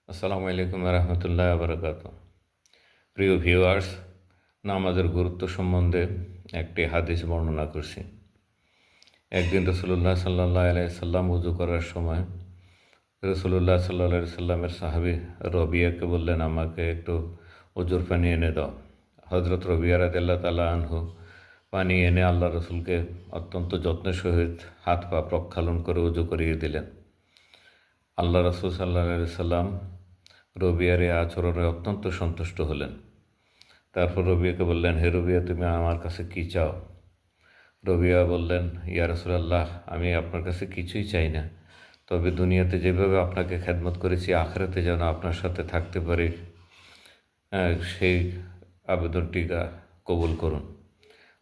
আসসালামু আলাইকুম রহমতুল্লাহ বরকাত। প্রিয় ভিউয়ার্স, নামাজের গুরুত্ব সম্বন্ধে একটি হাদিস বর্ণনা করছি। একদিন রসুল্লাহ সাল্লাহ আলাইসাল্লাম উজু করার সময় রসুল্লাহ সাল্লাহ সাল্লামের সাহাবি রবিয়াকে বললেন, আমাকে একটু উজুর পানি এনে দাও। হজরত রবিয়া রাদিয়াল্লাহু তাআলা আনহু পানি এনে আল্লাহ রসুলকে অত্যন্ত যত্নের সহিত হাত পা প্রক্ষালন করে উজু করিয়ে দিলেন। আল্লাহ রসুল সাল্লাহ সাল্লাম রবিয়ার এই আচরণে অত্যন্ত সন্তুষ্ট হলেন। তারপর রবিয়াকে বললেন, হে রবিয়া, তুমি আমার কাছে কী চাও? রবিয়া বললেন, ইয়া রাসূলুল্লাহ, আমি আপনার কাছে কিছুই চাই না, তবে দুনিয়াতে যেভাবে আপনাকে খেদমত করেছি আখিরাতে যেন আপনার সাথে থাকতে পারি, সেই আবেদনটি কবুল করুন।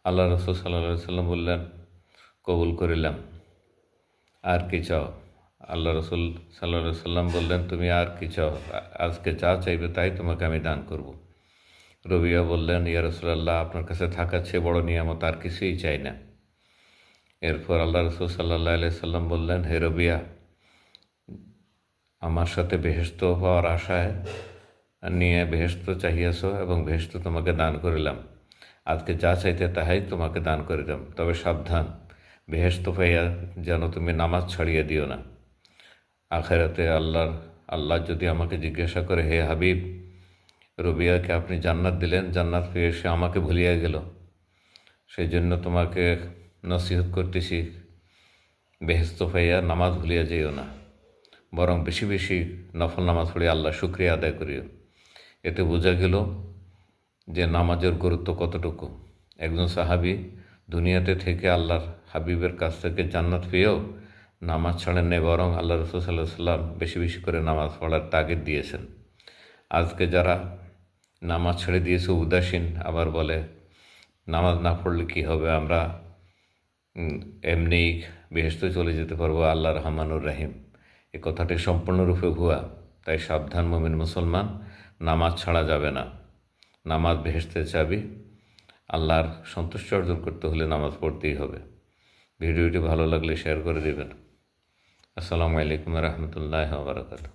আল্লাহ রসুল সাল্লাল্লাহু সাল্লাম বললেন, কবুল করিলাম, আর কি চাও? আল্লাহ রসুল সাল্লাল্লাহু সাল্লাম বললেন, তুমি আর কি চাও? আজকে যা চাইবে তাই তোমাকে আমি দান করব। রবিয়া বললেন, ইয়া রাসূলুল্লাহ, আপনার কাছে থাকার চেয়ে বড় নিয়ামত আর কিছুই চাই না। এরপর আল্লাহ রসুল সাল্লাল্লাহু আলাইহি সাল্লাম বললেন, হে রবিয়া, আমার সাথে বেহেশত পাওয়ার আশায় নিয়ে বেহেশত চাহিয়াছ এবং বেহেশত তোমাকে দান করিলাম। আজকে যা চাইতে তাহাই তোমাকে দান করিলাম, তবে সাবধান, বেহেশত পাইয়া যেন তুমি নামাজ ছাড়িয়ে দিও না। আখেরাতে আল্লাহ যদি আমাকে জিজ্ঞাসা করে, হে হাবিব, রবিয়াকে আপনি জান্নাত দিলেন, জান্নাত পেয়ে সে আমাকে ভুলিয়া গেল, সেই জন্য তোমাকে নসিহত করতেছি, বেহেশত পাইয়া নামাজ ভুলিয়া যেও না, বরং বেশি বেশি নফল নামাজ পড়ে আল্লাহ শুকরিয়া আদায় করিও। এতে বোঝা গেল যে নামাজের গুরুত্ব কতটুকু। একজন সাহাবি দুনিয়াতে থেকে আল্লাহর হাবিবের কাছ থেকে জান্নাত পেয়েও নামাজ ছাড়েন নাই, বরং আল্লাহ রসুল সাল্লাল্লাহু সাল্লাম বেশি বেশি করে নামাজ পড়ার তাগিদ দিয়েছেন। আজকে যারা নামাজ ছেড়ে দিয়েছে উদাসীন, আবার বলে নামাজ না পড়লে কী হবে, আমরা এমনিই বেহেশতে চলে যেতে পারবো, আল্লাহ রহমানুর রহিম, এ কথাটি সম্পূর্ণরূপে ভুয়া। তাই সাবধান মুমিন মুসলমান, নামাজ ছাড়া যাবে না। নামাজ বেহেশতের চাবি। আল্লাহর সন্তুষ্টি অর্জন করতে হলে নামাজ পড়তেই হবে। ভিডিওটি ভালো লাগলে শেয়ার করে দেবেন। আসসালামু আলাইকুম রহমতুল্লাহ বারাকাতুহু।